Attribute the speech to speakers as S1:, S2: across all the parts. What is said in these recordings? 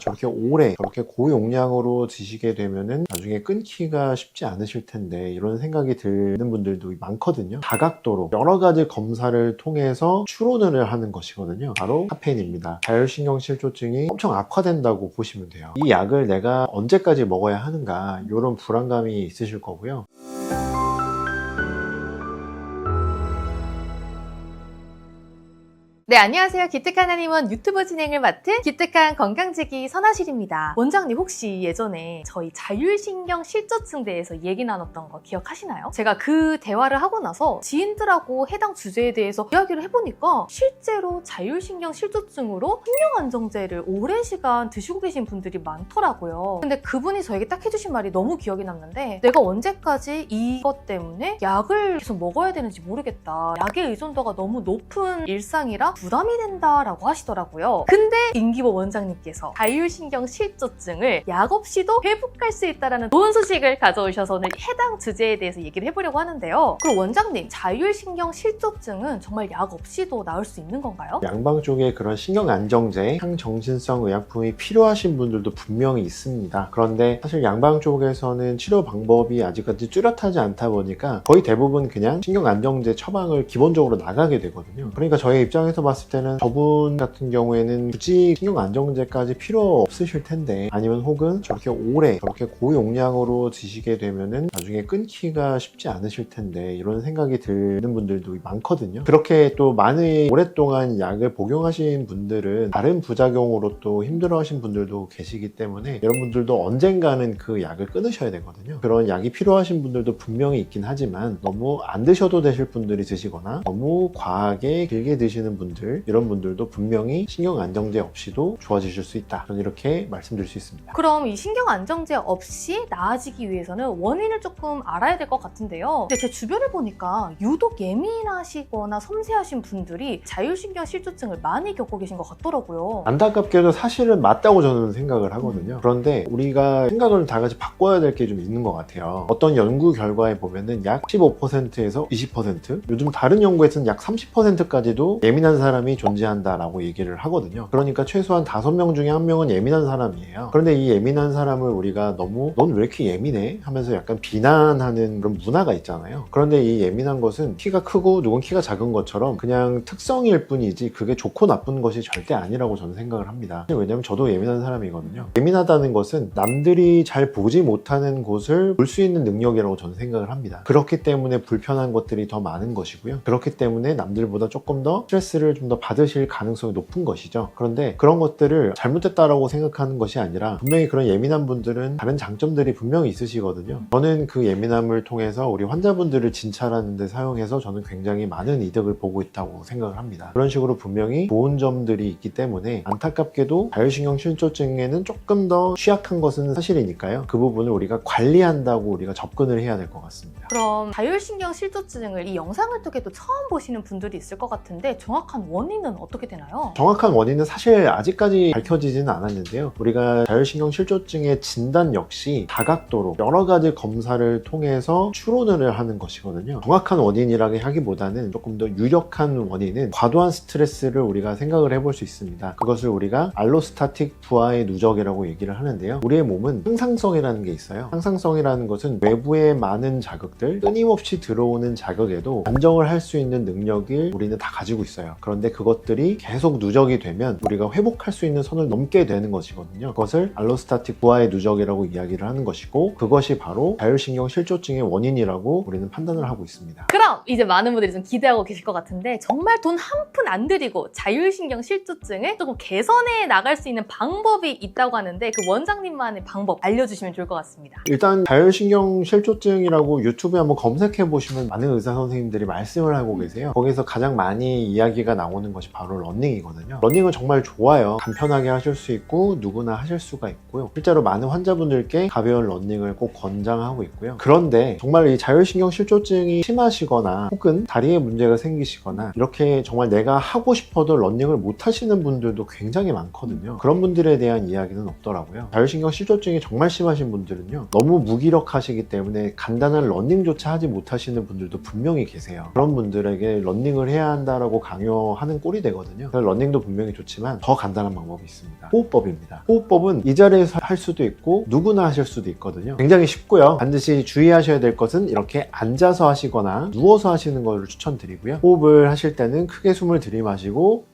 S1: 저렇게 오래 저렇게 고용량으로 드시게 되면은 나중에 끊기가 쉽지 않으실 텐데 이런 생각이 드는 분들도 많거든요. 다각도로 여러 가지 검사를 통해서 추론을 하는 것이거든요. 바로 카페인입니다. 자율신경실조증이 엄청 악화된다고 보시면 돼요. 이 약을 내가 언제까지 먹어야 하는가 이런 불안감이 있으실 거고요.
S2: 네, 안녕하세요. 기특한 한의원 유튜브 진행을 맡은 기특한 건강지기 선아실입니다. 원장님 혹시 예전에 저희 자율신경 실조증 대해서 얘기 나눴던 거 기억하시나요? 제가 그 대화를 하고 나서 지인들하고 해당 주제에 대해서 이야기를 해보니까 실제로 자율신경 실조증으로 신경안정제를 오랜 시간 드시고 계신 분들이 많더라고요. 근데 그분이 저에게 딱 해주신 말이 너무 기억이 남는데, 내가 언제까지 이것 때문에 약을 계속 먹어야 되는지 모르겠다. 약의 의존도가 너무 높은 일상이라 부담이 된다라고 하시더라고요. 근데 임기보 원장님께서 자율신경 실조증을 약 없이도 회복할 수 있다는 좋은 소식을 가져오셔서 오늘 해당 주제에 대해서 얘기를 해보려고 하는데요. 그럼 원장님, 자율신경 실조증은 정말 약 없이도 나을 수 있는 건가요?
S1: 양방 쪽에 그런 신경안정제, 향정신성 의약품이 필요하신 분들도 분명히 있습니다. 그런데 사실 양방 쪽에서는 치료 방법이 아직까지 뚜렷하지 않다 보니까 거의 대부분 그냥 신경안정제 처방을 기본적으로 나가게 되거든요. 그러니까 저의 입장에서 봤을 때는 저분 같은 경우에는 굳이 신경안정제까지 필요 없으실 텐데, 아니면 혹은 저렇게 오래 저렇게 고용량으로 드시게 되면은 나중에 끊기가 쉽지 않으실 텐데 이런 생각이 드는 분들도 많거든요. 그렇게 또 많이 오랫동안 약을 복용하신 분들은 다른 부작용으로 또 힘들어하신 분들도 계시기 때문에 여러분들도 언젠가는 그 약을 끊으셔야 되거든요. 그런 약이 필요하신 분들도 분명히 있긴 하지만 너무 안 드셔도 되실 분들이 드시거나 너무 과하게 길게 드시는 분들, 이런 분들도 분명히 신경안정제 없이도 좋아지실 수 있다. 저는 이렇게 말씀드릴 수 있습니다.
S2: 그럼 이 신경안정제 없이 나아지기 위해서는 원인을 조금 알아야 될 것 같은데요. 근데 제 주변을 보니까 유독 예민하시거나 섬세하신 분들이 자율신경 실조증을 많이 겪고 계신 것 같더라고요.
S1: 안타깝게도 사실은 맞다고 저는 생각을 하거든요. 그런데 우리가 생각을 다 같이 바꿔야 될 게 좀 있는 것 같아요. 어떤 연구 결과에 보면은 약 15%에서 20%, 요즘 다른 연구에서는 약 30%까지도 예민한 사람이 존재한다라고 얘기를 하거든요. 그러니까 최소한 5명 중에 1명은 예민한 사람이에요. 그런데 이 예민한 사람을 우리가 너무 넌 왜 이렇게 예민해? 하면서 약간 비난하는 그런 문화가 있잖아요. 그런데 이 예민한 것은 키가 크고 누군 키가 작은 것처럼 그냥 특성일 뿐이지 그게 좋고 나쁜 것이 절대 아니라고 저는 생각을 합니다. 왜냐면 저도 예민한 사람이거든요. 예민하다는 것은 남들이 잘 보지 못하는 곳을 볼 수 있는 능력이라고 저는 생각을 합니다. 그렇기 때문에 불편한 것들이 더 많은 것이고요. 그렇기 때문에 남들보다 조금 더 스트레스를 좀 더 받으실 가능성이 높은 것이죠. 그런데 그런 것들을 잘못됐다라고 생각하는 것이 아니라 분명히 그런 예민한 분들은 다른 장점들이 분명히 있으시거든요. 저는 그 예민함을 통해서 우리 환자분들을 진찰하는 데 사용해서 저는 굉장히 많은 이득을 보고 있다고 생각을 합니다. 그런 식으로 분명히 좋은 점들이 있기 때문에 안타깝게도 자율신경 실조증에는 조금 더 취약한 것은 사실이니까요. 그 부분을 우리가 관리한다고 우리가 접근을 해야 될 것 같습니다.
S2: 그럼 자율신경 실조증을 이 영상을 통해 또 처음 보시는 분들이 있을 것 같은데 정확한 원인은 어떻게 되나요?
S1: 정확한 원인은 사실 아직까지 밝혀지지는 않았는데요. 우리가 자율신경 실조증의 진단 역시 다각도로 여러 가지 검사를 통해서 추론을 하는 것이거든요. 정확한 원인이라고 하기보다는 조금 더 유력한 원인은 과도한 스트레스를 우리가 생각을 해볼 수 있습니다. 그것을 우리가 알로스타틱 부하의 누적이라고 얘기를 하는데요. 우리의 몸은 항상성이라는 게 있어요. 항상성이라는 것은 외부의 많은 자극들, 끊임없이 들어오는 자극에도 안정을 할 수 있는 능력을 우리는 다 가지고 있어요. 그런데 그것들이 계속 누적이 되면 우리가 회복할 수 있는 선을 넘게 되는 것이거든요. 그것을 알로스타틱 부하의 누적이라고 이야기를 하는 것이고, 그것이 바로 자율신경 실조증의 원인이라고 우리는 판단을 하고 있습니다.
S2: 그럼 이제 많은 분들이 좀 기대하고 계실 것 같은데, 정말 돈 한 푼 안 들이고 자율신경 실조증을 조금 개선해 나갈 수 있는 방법이 있다고 하는데, 그 원장님만의 방법 알려주시면 좋을 것 같습니다.
S1: 일단 자율신경 실조증이라고 유튜브에 한번 검색해 보시면 많은 의사 선생님들이 말씀을 하고 계세요. 거기서 가장 많이 이야기가 나오는 것이 바로 러닝이거든요. 러닝은 정말 좋아요. 간편하게 하실 수 있고 누구나 하실 수가 있고요. 실제로 많은 환자분들께 가벼운 러닝을 꼭 권장하고 있고요. 그런데 정말 이 자율신경 실조증이 심하시거나 혹은 다리에 문제가 생기시거나 이렇게 정말 내가 하고 싶어도 러닝을 못 하시는 분들도 굉장히 많거든요. 그런 분들에 대한 이야기는 없더라고요. 자율신경 실조증이 정말 심하신 분들은요, 너무 무기력하시기 때문에 간단한 러닝조차 하지 못하시는 분들도 분명히 계세요. 그런 분들에게 러닝을 해야 한다라고 강요 하는 꼴이 되거든요. 그래서 러닝도 분명히 좋지만 더 간단한 방법이 있습니다. 호흡법입니다. 호흡법은 이 자리에서 할 수도 있고 누구나 하실 수도 있거든요. 굉장히 쉽고요. 반드시 주의하셔야 될 것은 이렇게 앉아서 하시거나 누워서 하시는 것을 추천드리고요. 호흡을 하실 때는 크게 숨을 들이마시고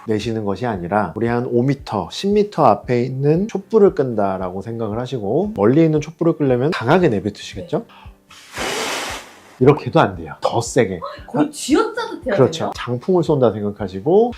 S1: 내쉬는 것이 아니라 우리 한 5m, 10m 앞에 있는 촛불을 끈다라고 생각을 하시고 멀리 있는 촛불을 끄려면 강하게 내뱉으시겠죠? 이렇게도 안 돼요. 더 세게.
S2: 거의 쥐어짜듯 해야
S1: 그렇죠.
S2: 되네요.
S1: 장풍을 쏜다 생각하시고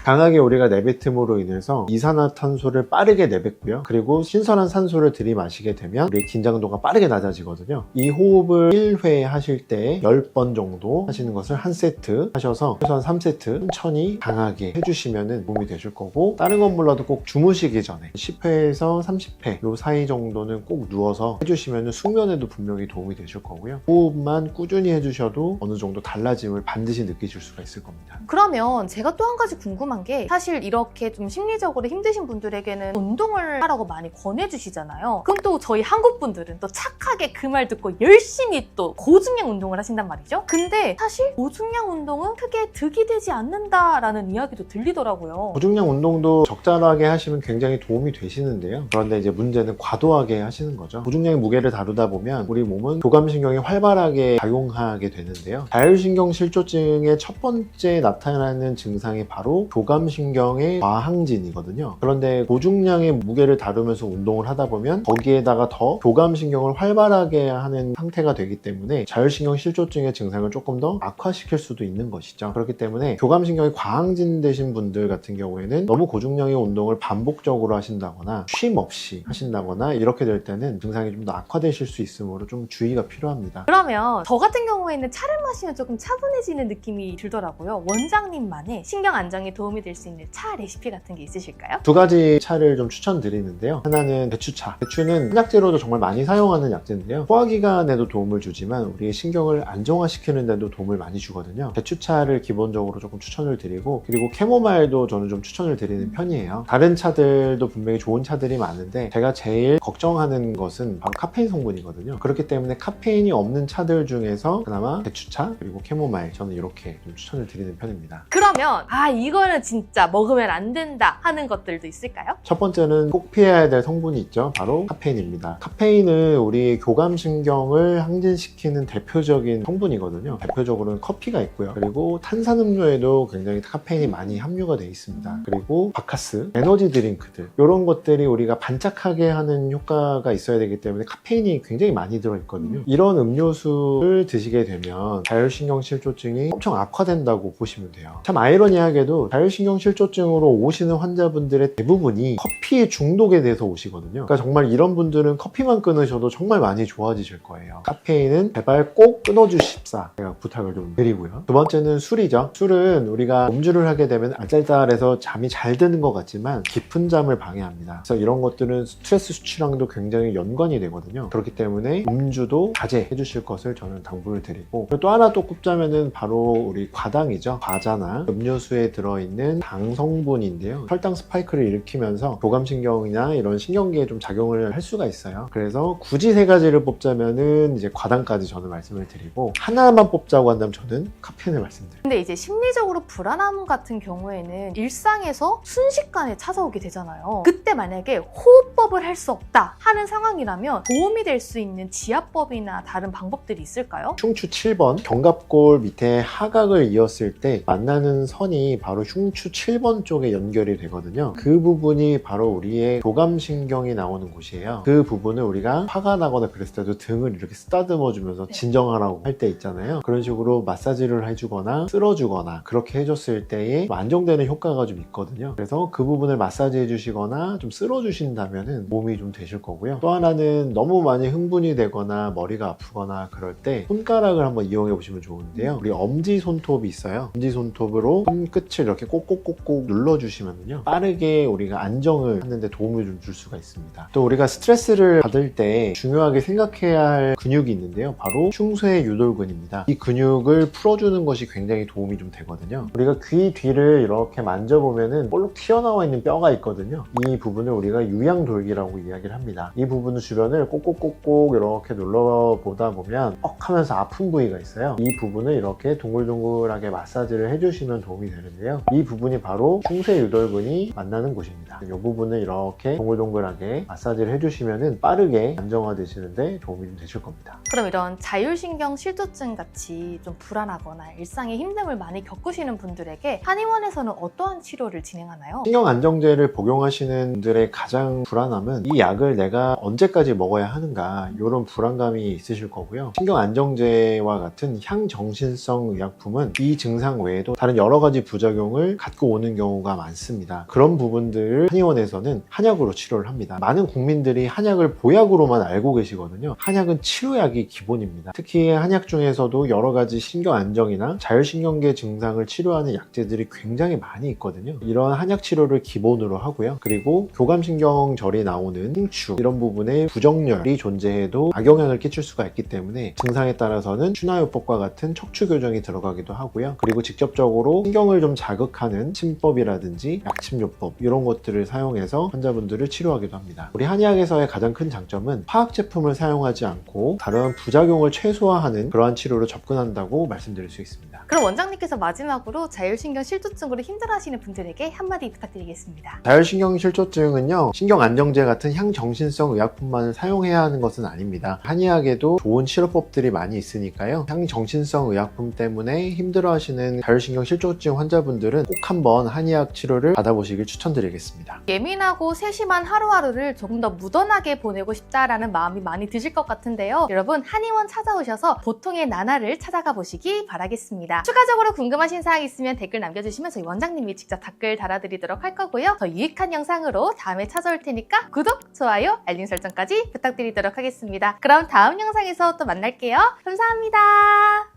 S1: 강하게 우리가 내뱉음으로 인해서 이산화탄소를 빠르게 내뱉고요. 그리고 신선한 산소를 들이마시게 되면 우리의 긴장도가 빠르게 낮아지거든요. 이 호흡을 1회 하실 때 10번 정도 하시는 것을 한 세트 하셔서 최소한 3세트 천천히 강하게 해주시면 도움이 되실 거고 다른 건 몰라도 꼭 주무시기 전에 10회에서 30회 요 사이 정도는 꼭 누워서 해주시면 숙면에도 분명히 도움이 되실 거고요. 호흡만 꾸준히 해주셔도 어느 정도 달라짐을 반드시 느끼실 수가 있을 겁니다.
S2: 그러면 제가 또 한 가지 궁금한 게 사실 이렇게 좀 심리적으로 힘드신 분들에게는 운동을 하라고 많이 권해주시잖아요. 그럼 또 저희 한국 분들은 또 착하게 그 말 듣고 열심히 또 고중량 운동을 하신단 말이죠. 근데 사실 고중량 운동은 크게 득이 되지 않는다라는 이야기도 들리더라고요.
S1: 고중량 운동도 적절하게 하시면 굉장히 도움이 되시는데요. 그런데 이제 문제는 과도하게 하시는 거죠. 고중량의 무게를 다루다 보면 우리 몸은 교감신경이 활발하게 작용하게 되는데요. 자율신경 실조증의 첫 번째 나타나는 증상이 바로 교감신경의 과항진이거든요. 그런데 고중량의 무게를 다루면서 운동을 하다 보면 거기에다가 더 교감신경을 활발하게 하는 상태가 되기 때문에 자율신경 실조증의 증상을 조금 더 악화시킬 수도 있는 것이죠. 그렇기 때문에 교감신경이 과항진되신 분들 같은 경우에는 너무 고중량의 운동을 반복적으로 하신다거나 쉼 없이 하신다거나 이렇게 될 때는 증상이 좀 더 악화되실 수 있으므로 좀 주의가 필요합니다.
S2: 그러면 저 같은 경우에는 차를 마시면 조금 차분해지는 느낌이 들더라고요. 원장님만의 신경 안정에 도움이 될 수 있는 차 레시피 같은 게 있으실까요?
S1: 두 가지 차를 좀 추천드리는데요. 하나는 대추차. 대추는 한약재로도 정말 많이 사용하는 약재인데요. 소화기관에도 도움을 주지만 우리의 신경을 안정화시키는 데도 도움을 많이 주거든요. 대추차를 기본적으로 조금 추천을 드리고 그리고 캐모마일도 저는 좀 추천을 드리는 편이에요. 다른 차들도 분명히 좋은 차들이 많은데 제가 제일 걱정하는 것은 바로 카페인 성분이거든요. 그렇기 때문에 카페인이 없는 차들 중에서 그나마 대추차 그리고 캐모마일 저는 이렇게 좀 추천을 드리는 편입니다.
S2: 그러면 이거는 진짜 먹으면 안 된다 하는 것들도 있을까요?
S1: 첫 번째는 꼭 피해야 될 성분이 있죠. 바로 카페인입니다. 카페인은 우리 교감신경을 항진시키는 대표적인 성분이거든요. 대표적으로는 커피가 있고요. 그리고 탄산음료에도 굉장히 카페인이 많이 함유가 되어 있습니다. 그리고 바카스, 에너지 드링크들 이런 것들이 우리가 반짝하게 하는 효과가 있어야 되기 때문에 카페인이 굉장히 많이 들어있거든요. 이런 음료수를 드시게 되면 자율신경 실조증이 엄청 악화된다고 보시면 돼요. 참 아이러니하게도 자율신경 실조증으로 오시는 환자분들의 대부분이 커피의 중독에 대해서 오시거든요. 그러니까 정말 이런 분들은 커피만 끊으셔도 정말 많이 좋아지실 거예요. 카페인은 제발 꼭 끊어주십사 제가 부탁을 좀 드리고요. 두 번째는 술이죠. 술은 우리가 음주를 하게 되면 알잘달해서 잠이 잘 드는 것 같지만 깊은 잠을 방해합니다. 그래서 이런 것들은 스트레스 수치랑도 굉장히 연관이 되거든요. 그렇기 때문에 음주도 자제해 주실 것을 저는 당부를 드리고 또 하나 또 꼽자면은 바로 우리 과당이죠. 과자나 음료수에 들어있는 당 성분인데요. 혈당 스파이크를 일으키면서 교감신경이나 이런 신경계에 좀 작용을 할 수가 있어요. 그래서 굳이 세 가지를 뽑자면은 이제 과당까지 저는 말씀을 드리고 하나만 뽑자고 한다면 저는 카페인을 말씀드립니다.
S2: 근데 이제 심리적으로 불안함 같은 경우에는 일상에서 순식간에 찾아오게 되잖아요. 그때 만약에 호흡법을 할 수 없다 하는 상황이라면 도움이 될 수 있는 지압법이나 다른 방법들이 있을까요?
S1: 흉추 7번 견갑골 밑에 하각을 이었을 때 만나는 선이 바로 흉추 7번 쪽에 연결이 되거든요. 그 부분이 바로 우리의 교감신경이 나오는 곳이에요. 그 부분을 우리가 화가 나거나 그랬을 때도 등을 이렇게 쓰다듬어 주면서 진정하라고 할 때 있잖아요. 그런 식으로 마사지를 해주거나 쓸어주거나 그렇게 해줬을 때에 안정되는 효과가 좀 있거든요. 그래서 그 부분을 마사지 해주시거나 좀 쓸어주신다면 도움이 좀 되실 거고요. 또 하나는 너무 많이 흥분이 되거나 머리가 아프거나 그럴 때 손가락을 한번 이용해 보시면 좋은데요. 우리 엄지손톱이 있어요. 엄지손톱으로 손끝을 이렇게 꼭꼭꼭꼭 눌러주시면요 빠르게 우리가 안정을 하는 데 도움을 좀 줄 수가 있습니다. 또 우리가 스트레스를 받을 때 중요하게 생각해야 할 근육이 있는데요, 바로 충쇄 유돌근입니다. 이 근육을 풀어주는 것이 굉장히 도움이 좀 되거든요. 우리가 귀 뒤를 이렇게 만져보면은 볼록 튀어나와 있는 뼈가 있거든요. 이 부분을 우리가 유양돌기라고 이야기를 합니다. 이 부분 주변을 꼭꼭꼭꼭 이렇게 눌러보다 보면 억 하면서 아픈 부위가 있어요. 이 부분을 이렇게 동글동글하게 마사지를 해주시면 도움이 되는데요, 이 부분이 바로 충쇄 유돌근이 만나는 곳입니다. 이 부분을 이렇게 동글동글하게 마사지를 해주시면 빠르게 안정화되시는데 도움이 좀 되실 겁니다.
S2: 그럼 이런 자율신경 실조증 같이 좀 불안하거나 일상에 힘듦을 많이 겪으시는 분들에게 한의원에서는 어떠한 치료를 진행하나요?
S1: 신경 안정제를 복용하시는 분들의 가장 불안함은 이 약을 내가 언제까지 먹어야 하는가, 이런 불안감이 있으실 거고요. 신경 안정제와 같은 향정신성 의약품은 이 증상 외에도 다른 여러 가지 부작용을 갖고 오는 경우가 많습니다. 그런 부분들을 한의원에서는 한약으로 치료를 합니다. 많은 국민들이 한약을 보약으로만 알고 계시거든요. 한약은 치료약이 기본입니다. 특히 한약 중에서도 여러 가지 신경 안정이나 자율신경계 증상을 치료하는 약재들이 굉장히 많이 있거든요. 이런 한약 치료를 기본으로 하고요. 그리고 교감신경절이 나오는 흉추, 이런 부분에 부정열이 존재해도 악영향을 끼칠 수가 있기 때문에 증상에 따라서는 추나요법과 같은 척추교정이 들어가기도 하고요. 그리고 직접적으로 신경을 좀 자극하는 침법이라든지 약침요법, 이런 것들을 사용해서 환자분들을 치료하기도 합니다. 우리 한의학에서의 가장 큰 장점은 화학 제품을 사용하지 않고 다른 부작용을 최소화하는 그러한 치료로 접근한다고 말씀드릴 수 있습니다.
S2: 그럼 원장님께서 마지막으로 자율신경 실조증으로 힘들어하시는 분들에게 한마디 부탁드리겠습니다.
S1: 자율신경 실조증은요, 신경 안정제 같은 향정신성 의약품만을 사용해야 하는 것은 아닙니다. 한의학에도 좋은 치료법들이 많이 있으니까요, 향정신성 의약품 때문에 힘들어하시는 자율신경 실조증 환자분들은 꼭 한번 한의학 치료를 받아보시길 추천드리겠습니다.
S2: 예민하고 세심한 하루하루를 조금 더 무던하게 보내고 싶다라는 마음이 많이 드실 것 같은데요. 여러분, 한의원 찾아오셔서 보통의 나날을 찾아가 보시기 바라겠습니다. 추가적으로 궁금하신 사항 있으면 댓글 남겨주시면 저희 원장님이 직접 댓글 달아드리도록 할 거고요. 더 유익한 영상으로 다음에 찾아올 테니까 구독, 좋아요, 알림 설정까지 부탁드리도록 하겠습니다. 그럼 다음 영상에서 또 만날게요. 감사합니다.